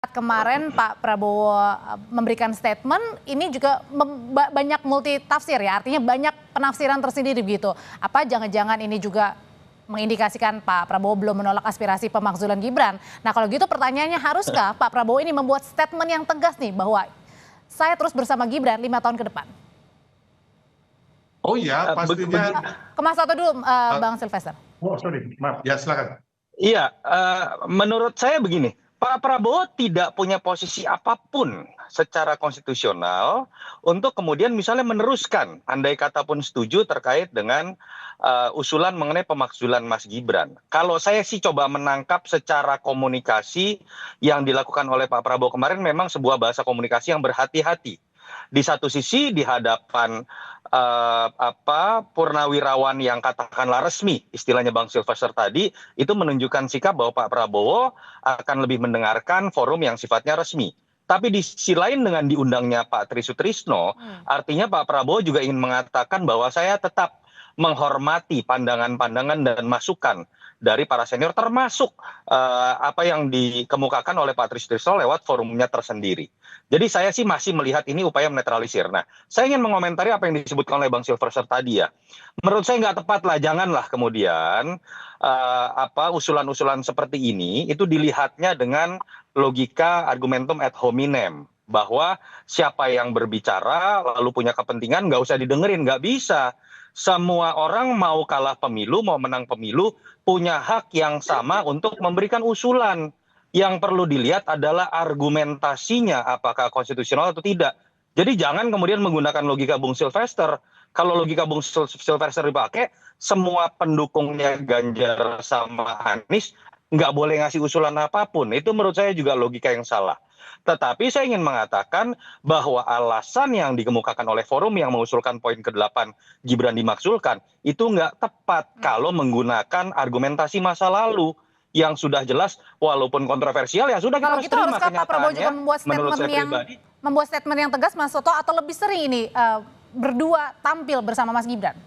Kemarin Pak Prabowo memberikan statement, ini juga banyak multi tafsir ya, artinya banyak penafsiran tersendiri begitu. Apa jangan-jangan ini juga mengindikasikan Pak Prabowo belum menolak aspirasi pemakzulan Gibran. Nah kalau gitu pertanyaannya, haruskah Pak Prabowo ini membuat statement yang tegas nih bahwa saya terus bersama Gibran 5 tahun ke depan? Oh iya, pastinya. Ke Mas Toto dulu, Bang Silvester. Oh sorry, maaf. Ya silakan. Iya, menurut saya begini, Pak Prabowo tidak punya posisi apapun secara konstitusional untuk kemudian misalnya meneruskan, andai kata pun setuju terkait dengan usulan mengenai pemakzulan Mas Gibran. Kalau saya sih coba menangkap secara komunikasi yang dilakukan oleh Pak Prabowo kemarin memang sebuah bahasa komunikasi yang berhati-hati. Di satu sisi di hadapan purnawirawan yang katakanlah resmi, istilahnya Bang Silvester tadi, itu menunjukkan sikap bahwa Pak Prabowo akan lebih mendengarkan forum yang sifatnya resmi. Tapi di sisi lain dengan diundangnya Pak Tri Sutrisno, artinya Pak Prabowo juga ingin mengatakan bahwa saya tetap menghormati pandangan-pandangan dan masukan dari para senior, termasuk apa yang dikemukakan oleh Pak Tri Sutrisno lewat forumnya tersendiri. Jadi saya sih masih melihat ini upaya menetralisir. Nah, saya ingin mengomentari apa yang disebutkan oleh Bang Silvester tadi ya. Menurut saya nggak tepat lah, janganlah kemudian usulan-usulan seperti ini itu dilihatnya dengan logika argumentum ad hominem, bahwa siapa yang berbicara lalu punya kepentingan nggak usah didengerin, nggak bisa. Semua orang mau kalah pemilu, mau menang pemilu, punya hak yang sama untuk memberikan usulan. Yang perlu dilihat adalah argumentasinya, apakah konstitusional atau tidak. Jadi jangan kemudian menggunakan logika Bung Silvester. Kalau logika Bung Silvester dipakai, semua pendukungnya Ganjar sama Anies nggak boleh ngasih usulan apapun. Itu menurut saya juga logika yang salah. Tetapi saya ingin mengatakan bahwa alasan yang dikemukakan oleh forum yang mengusulkan poin ke-8 Gibran dimakzulkan itu nggak tepat kalau menggunakan argumentasi masa lalu yang sudah jelas walaupun kontroversial, ya sudah kita Kalau harus gitu terima haruskah Pak Prabowo juga kenyataannya. membuat statement yang tegas, Mas Toto, atau lebih sering ini berdua tampil bersama Mas Gibran?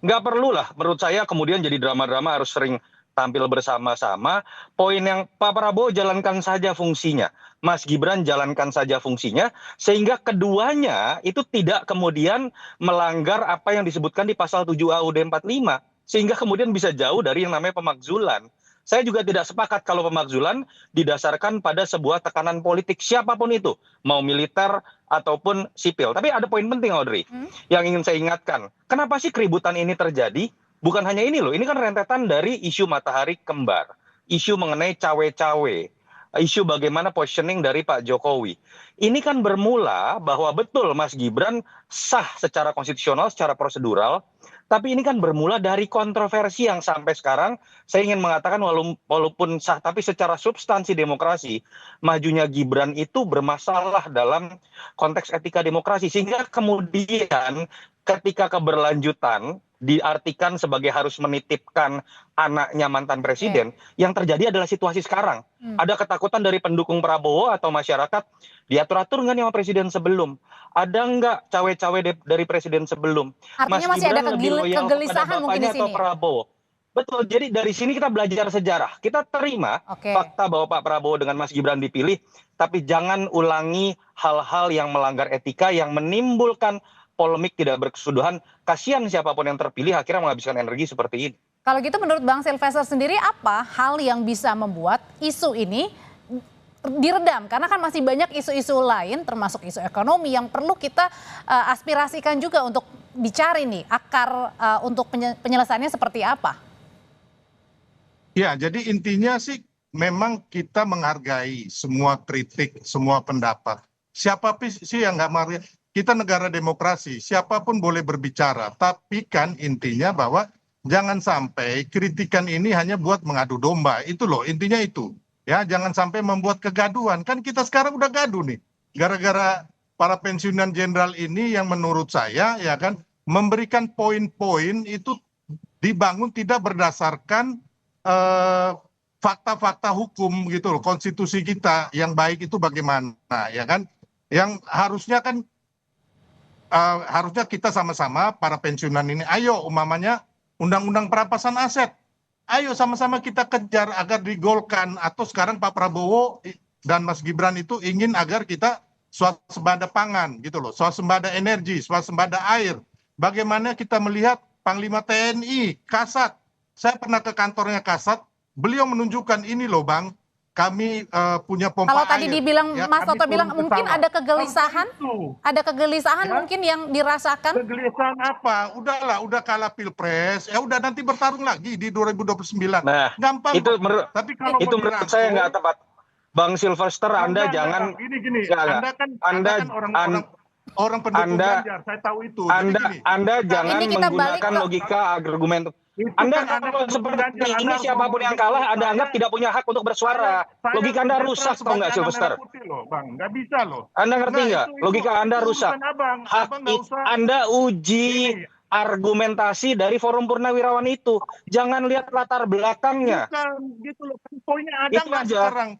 Nggak perlu lah menurut saya kemudian jadi drama-drama harus sering tampil bersama-sama. Poin yang Pak Prabowo jalankan saja fungsinya, Mas Gibran jalankan saja fungsinya, sehingga keduanya itu tidak kemudian melanggar apa yang disebutkan di pasal 7 AUD 45, sehingga kemudian bisa jauh dari yang namanya pemakzulan. Saya juga tidak sepakat kalau pemakzulan didasarkan pada sebuah tekanan politik siapapun itu, mau militer ataupun sipil. Tapi ada poin penting, Audrey, yang ingin saya ingatkan. Kenapa sih keributan ini terjadi? Bukan hanya ini loh, ini kan rentetan dari isu matahari kembar, isu mengenai cawe-cawe, isu bagaimana positioning dari Pak Jokowi. Ini kan bermula bahwa betul Mas Gibran sah secara konstitusional, secara prosedural, tapi ini kan bermula dari kontroversi yang sampai sekarang saya ingin mengatakan walaupun sah, tapi secara substansi demokrasi, majunya Gibran itu bermasalah dalam konteks etika demokrasi. Sehingga kemudian ketika keberlanjutan diartikan sebagai harus menitipkan anaknya mantan presiden, yang terjadi adalah situasi sekarang. Ada ketakutan dari pendukung Prabowo atau masyarakat, diatur-atur nggak nih sama presiden sebelum? Ada nggak cawe-cawe dari presiden sebelum? Artinya Mas masih Gibran ada lebih loyal kegelisahan kepada mungkin di bapaknya atau sini. Prabowo? Betul, jadi dari sini kita belajar sejarah. Kita terima fakta bahwa Pak Prabowo dengan Mas Gibran dipilih, tapi jangan ulangi hal-hal yang melanggar etika, yang menimbulkan polemik tidak berkesudahan. Kasihan siapapun yang terpilih akhirnya menghabiskan energi seperti ini. Kalau gitu menurut Bang Silvester sendiri, apa hal yang bisa membuat isu ini diredam? Karena kan masih banyak isu-isu lain termasuk isu ekonomi yang perlu kita aspirasikan juga untuk dicari nih akar untuk penyelesaiannya seperti apa? Ya, jadi intinya sih memang kita menghargai semua kritik, semua pendapat. Siapa sih yang nggak menghargai? Kita negara demokrasi, siapapun boleh berbicara. Tapi kan intinya bahwa jangan sampai kritikan ini hanya buat mengadu domba. Itu loh, intinya itu. Ya, jangan sampai membuat kegaduhan. Kan kita sekarang udah gaduh nih. Gara-gara para pensiunan jenderal ini yang menurut saya ya kan memberikan poin-poin itu dibangun tidak berdasarkan fakta-fakta hukum gitu loh, konstitusi kita yang baik itu bagaimana ya kan, yang harusnya kan harusnya kita sama-sama para pensiunan ini, ayo umpamanya undang-undang perampasan aset, ayo sama-sama kita kejar agar digolkan, atau sekarang Pak Prabowo dan Mas Gibran itu ingin agar kita swasembada pangan gitu loh, swasembada energi, swasembada air. Bagaimana kita melihat Panglima TNI Kasat, saya pernah ke kantornya Kasat, beliau menunjukkan ini loh Bang, kami punya pompa Kalau air. tadi dibilang Ya, Mas kami Toto bilang turun ke mungkin sawah. ada kegelisahan, ada kegelisahan Ya. mungkin yang dirasakan. Kegelisahan apa? Udahlah, udah kalah pilpres, ya udah nanti bertarung lagi di 2029. Nah, Gampang itu kok. Tapi kalau mau menurut saya nggak tepat. Bang Sylvester, Anda Enggak, jangan gini. Nggak. Anda kan orang pendukung Anda Ganjar, saya tahu itu. Jadi gini, Anda jangan Ini kita balik menggunakan ke- logika argumen. itu Anda kan kalau pendukung seperti Ganjar, Anda ini harus siapapun ngomong yang gitu. kalah Anda anggap tidak punya hak untuk bersuara. Saya Logika Anda netral rusak, tau sebagai nggak anak Sylvester? merah putih loh, Bang. Nggak bisa loh. Anda ngerti nggak? Itu- Logika Anda itu rusak. urusan Abang. Hak Abang nggak usah. Anda uji Gini. argumentasi dari Forum Purnawirawan itu. Jangan lihat latar belakangnya. Bukan gitu loh. Poinnya ada Itu nggak aja. sekarang?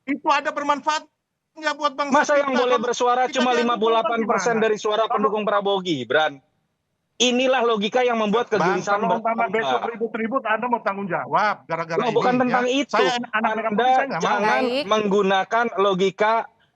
Itu ada bermanfaat nggak buat bangsa Masa kita? yang boleh Kalau bersuara kita cuma jadi 58% gimana? dari suara pendukung Prabowo Gibran? Inilah logika yang membuat Bang, kegelisahan kalau umpama bertambah. besok ribut-ribut, Anda mau tanggung jawab gara-gara Loh, ini. bukan tentang ya. itu. Saya anak merah putih, saya Anda nggak mau. jangan Baik. menggunakan logika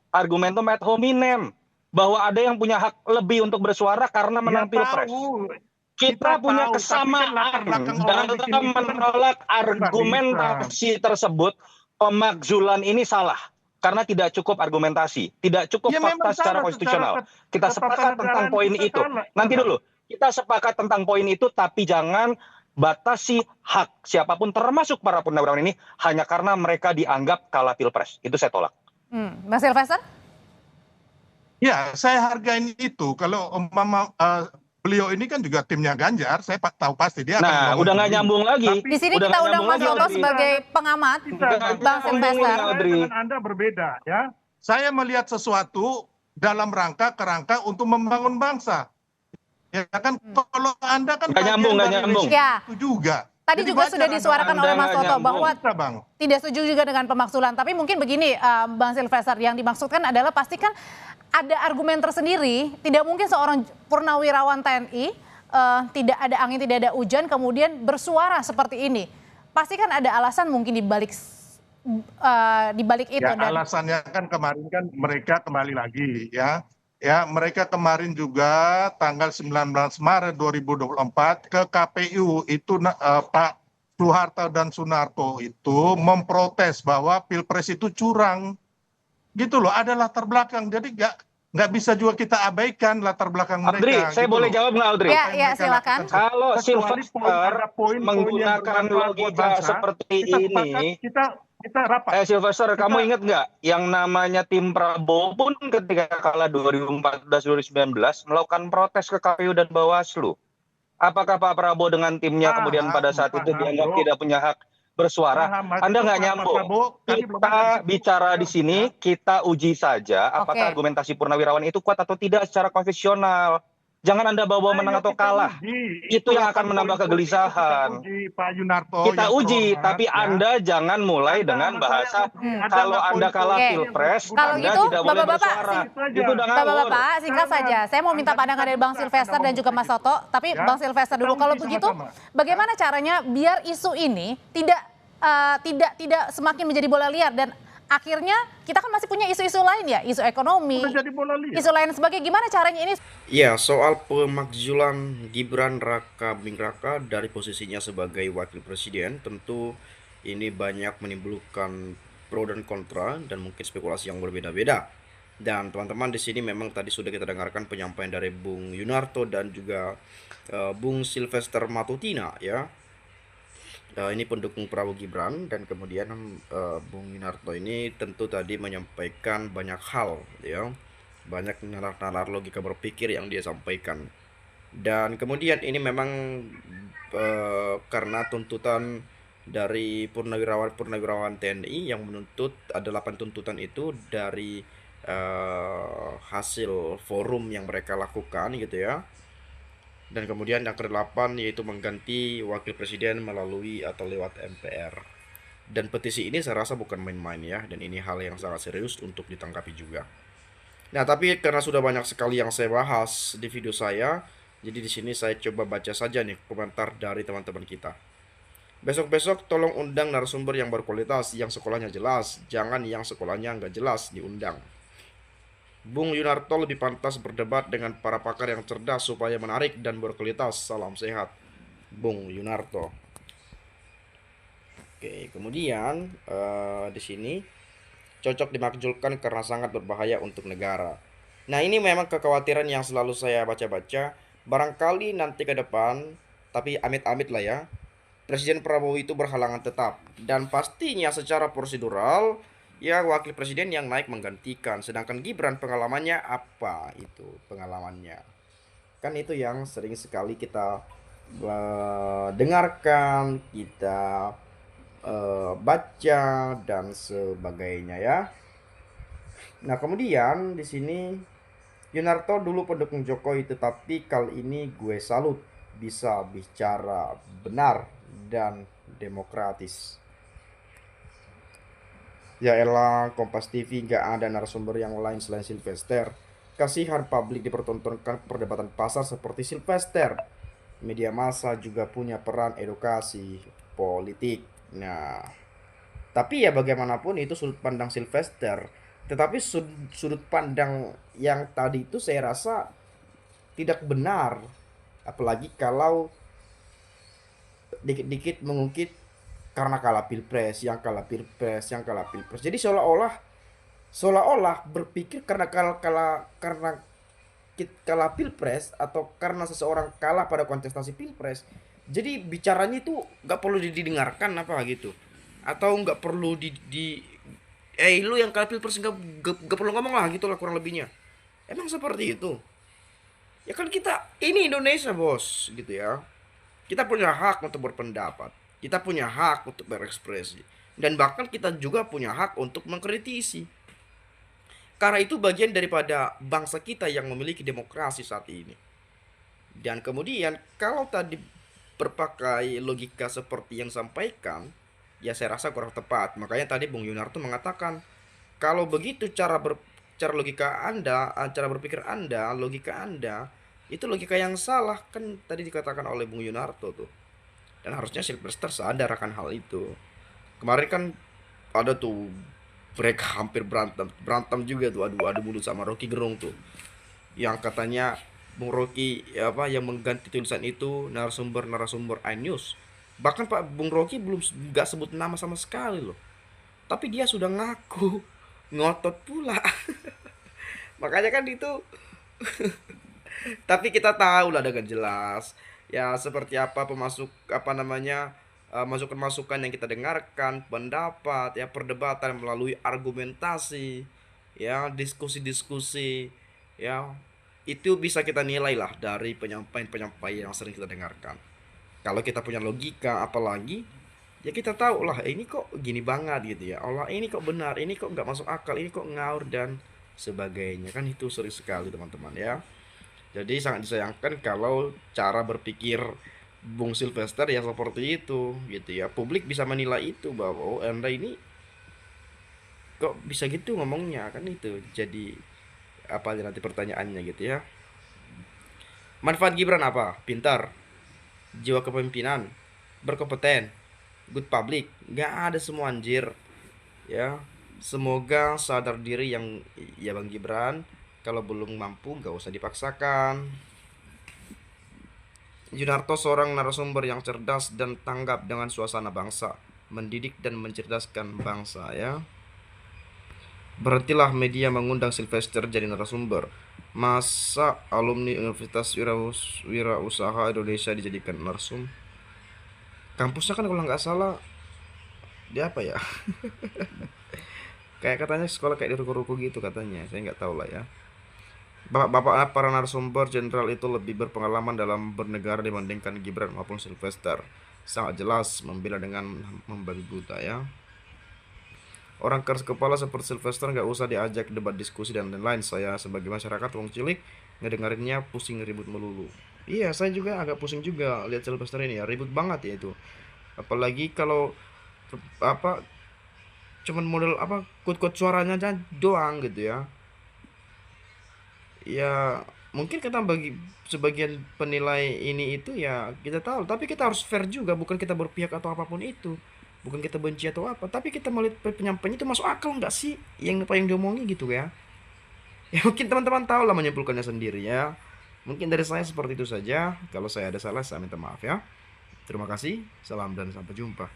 argumentum ad hominem bahwa ada yang punya hak lebih untuk bersuara karena menang Ya, pilpres. tahu. Kita punya tahu, tapi kan kesamaan latar belakang orang dalam bikin itu kan menolak nggak argumentasi tersebut. Pemakzulan ini salah karena tidak cukup argumentasi, tidak cukup Ya, memang fakta secara salah konstitusional. secara Kita sepakat tentang ketatanegaraan poin kita itu. salah. Nanti dulu, kita sepakat tentang poin itu, tapi jangan batasi hak siapapun termasuk para purnawirawan ini hanya karena mereka dianggap kalah pilpres. Itu saya tolak. Mas Sylvester? Ya, saya hargain itu. Kalau umpama beliau ini kan juga timnya Ganjar, saya tahu pasti dia akan Nah, ngomong udah nggak begini. nyambung lagi. Tapi- Di sini Udah kita nggak undang nyambung Mas lagi, Toto Audrey. sebagai pengamat, Bisa, Nggak Bang nyambung, Sylvester. Saya Audrey. dengan Anda berbeda ya. Saya melihat sesuatu dalam kerangka untuk membangun bangsa. Ya kan, kalau Anda kan Nggak nyambung, nggak bagian dari nyambung. rezim Ya. itu juga. Tadi Jadi juga wajar sudah Anda disuarakan Anda oleh Mas nggak Toto nyambung. bahwa bisa, Bang. tidak setuju juga dengan pemakzulan. Tapi mungkin begini, Bang Sylvester, yang dimaksudkan adalah pastikan ada argumen tersendiri. Tidak mungkin seorang purnawirawan TNI tidak ada angin, tidak ada hujan, kemudian bersuara seperti ini. Pasti kan ada alasan mungkin di balik itu. Ya, Dan alasannya kan kemarin kan mereka kembali lagi ya. Ya, mereka kemarin juga tanggal 19 Maret 2024 ke KPU itu Pak Soeharto dan Sunarto itu memprotes bahwa Pilpres itu curang. Gitu loh, ada latar belakang. Jadi nggak bisa juga kita abaikan latar belakang mereka. Audrey, saya gitu boleh loh. jawab nggak, Audrey? Ya, Apa yang mereka silakan. lakukan. Kalau Kecuali Sylvester ada poin-poin yang menggunakan bermanfaat buat logika bangsa, seperti kita ini, sepakat, kita rapat. Sylvester, kamu ingat nggak yang namanya tim Prabowo pun ketika kalah 2014-2019 melakukan protes ke KPU dan Bawaslu. Apakah Pak Prabowo dengan timnya kemudian pada saat itu dianggap tidak punya hak bersuara? Anda nggak nyambung. Kita bicara di sini, kita uji saja apakah Oke. argumentasi purnawirawan itu kuat atau tidak secara konstitusional. Jangan Anda bawa menang atau kalah. Itu yang akan menambah kegelisahan. Pak Yunarto. Kita uji, tapi Anda jangan mulai dengan bahasa kalau Anda kalah Oke. pilpres, Kalau Anda gitu, tidak boleh Bapak-bapak, bersuara. Itu udah ngawur. Bapak-bapak, singkat saja. Saya mau minta pandangan dari Bang Sylvester dan juga Mas Toto. Tapi Ya. Bang Sylvester dulu. Kita Kalau uji begitu, sama-sama. bagaimana caranya biar isu ini tidak semakin menjadi bola liar dan akhirnya kita kan masih punya isu-isu lain ya, isu ekonomi, Udah jadi bola liar. isu lain sebagainya. Gimana caranya ini? Ya, soal pemakzulan Gibran Raka Buming Raka dari posisinya sebagai wakil presiden, tentu ini banyak menimbulkan pro dan kontra dan mungkin spekulasi yang berbeda-beda. Dan teman-teman di sini memang tadi sudah kita dengarkan penyampaian dari Bung Yunarto dan juga Bung Sylvester Matutina ya. Ini pendukung Prabowo Gibran, dan kemudian Bung Yunarto ini tentu tadi menyampaikan banyak hal ya, banyak nalar-nalar logika berpikir yang dia sampaikan. Dan kemudian ini memang karena tuntutan dari purnawirawan TNI yang menuntut ada 8 tuntutan itu dari hasil forum yang mereka lakukan gitu ya. Dan kemudian yang ke-8 yaitu mengganti wakil presiden melalui atau lewat MPR. Dan petisi ini saya rasa bukan main-main ya, dan ini hal yang sangat serius untuk ditanggapi juga. Nah, tapi karena sudah banyak sekali yang saya bahas di video saya, jadi di sini saya coba baca saja nih komentar dari teman-teman kita. Besok-besok tolong undang narasumber yang berkualitas, yang sekolahnya jelas, jangan yang sekolahnya nggak jelas diundang. Bung Yunarto lebih pantas berdebat dengan para pakar yang cerdas supaya menarik dan berkualitas. Salam sehat, Bung Yunarto. Oke, kemudian di sini cocok dimakjulkan karena sangat berbahaya untuk negara. Nah, ini memang kekhawatiran yang selalu saya baca-baca. Barangkali nanti ke depan, tapi amit-amit lah ya, Presiden Prabowo itu berhalangan tetap. Dan pastinya secara prosedural, ya wakil presiden yang naik menggantikan. Sedangkan Gibran pengalamannya apa itu pengalamannya? Kan itu yang sering sekali kita dengarkan, kita baca dan sebagainya ya. Nah, kemudian di sini Yunarto dulu pendukung Jokowi, tetapi kali ini gue salut bisa bicara benar dan demokratis. Ya elah, Kompas TV gak ada narasumber yang lain selain Sylvester. Kasihan publik dipertontonkan perdebatan pasar seperti Sylvester. Media massa juga punya peran edukasi politik. Nah, tapi ya bagaimanapun itu sudut pandang Sylvester. Tetapi sudut pandang yang tadi itu saya rasa tidak benar. Apalagi kalau dikit-dikit mengungkit karena kalah pilpres, yang kalah pilpres, yang kalah pilpres. Jadi seolah-olah berpikir karena kalah pilpres atau karena seseorang kalah pada kontestasi pilpres, jadi bicaranya itu nggak perlu didengarkan apa gitu, atau nggak perlu lu yang kalah pilpres nggak perlu ngomong lah gitulah kurang lebihnya. Emang seperti itu? Ya kan kita ini Indonesia bos gitu ya. Kita punya hak untuk berpendapat. Kita punya hak untuk berekspresi. Dan bahkan kita juga punya hak untuk mengkritisi. Karena itu bagian daripada bangsa kita yang memiliki demokrasi saat ini. Dan kemudian kalau tadi berpakai logika seperti yang sampaikan, ya saya rasa kurang tepat. Makanya tadi Bung Yunarto mengatakan, kalau begitu cara logika Anda, cara berpikir Anda, logika Anda, itu logika yang salah, kan tadi dikatakan oleh Bung Yunarto tuh. Dan harusnya Sylvester sadar akan hal itu. Kemarin kan ada tuh mereka hampir berantem juga tuh, adu mulut sama Rocky Gerung tuh, yang katanya Bung Rocky apa yang mengganti tulisan itu narasumber iNews. Bahkan Pak Bung Rocky belum nggak sebut nama sama sekali loh, tapi dia sudah ngaku ngotot pula. Makanya kan itu tapi kita tahu lah dengan jelas ya seperti apa masukan-masukan yang kita dengarkan, pendapat ya, perdebatan melalui argumentasi ya, diskusi-diskusi ya, itu bisa kita nilai lah dari penyampaian yang sering kita dengarkan. Kalau kita punya logika apalagi ya kita tahu lah ini kok gini banget gitu ya, Allah ini kok benar, ini kok nggak masuk akal, ini kok ngawur dan sebagainya, kan itu sering sekali teman-teman ya. Jadi sangat disayangkan kalau cara berpikir Bung Sylvester ya seperti itu gitu ya. Publik bisa menilai itu bahwa oh, Anda ini kok bisa gitu ngomongnya, kan itu. Jadi apa aja nanti pertanyaannya gitu ya. Manfaat Gibran apa? Pintar, jiwa kepemimpinan, berkompeten, good public. Gak ada semua anjir ya. Semoga sadar diri yang ya Bang Gibran. Kalau belum mampu gak usah dipaksakan. Yunarto seorang narasumber yang cerdas dan tanggap dengan suasana bangsa, mendidik dan mencerdaskan bangsa ya. Berhentilah media mengundang Sylvester jadi narasumber. Masa alumni Universitas Wirausaha Indonesia dijadikan narsum? Kampusnya kan kalau nggak salah dia apa ya? Kayak katanya sekolah kayak di ruko-ruko gitu katanya. Saya nggak tahu lah ya. Bapak para narasumber jenderal itu lebih berpengalaman dalam bernegara dibandingkan Gibran maupun Sylvester. Sangat jelas membela dengan membabi buta ya. Orang keras kepala seperti Sylvester nggak usah diajak debat, diskusi dan lain-lain. Saya sebagai masyarakat wong cilik ngedengerinnya pusing, ribut melulu. Iya, saya juga agak pusing juga lihat Sylvester ini ya, ribut banget ya itu. Apalagi kalau apa cuman model apa quote suaranya doang gitu ya. Ya mungkin kita bagi sebagian penilai ini itu ya kita tahu, tapi kita harus fair juga, bukan kita berpihak atau apapun itu, bukan kita benci atau apa, tapi kita melihat penyampaian itu masuk akal nggak sih yang apa yang diomongi gitu ya. Ya mungkin teman-teman tahu lah menyimpulkannya sendiri ya. Mungkin dari saya seperti itu saja. Kalau saya ada salah, saya minta maaf ya. Terima kasih, salam dan sampai jumpa.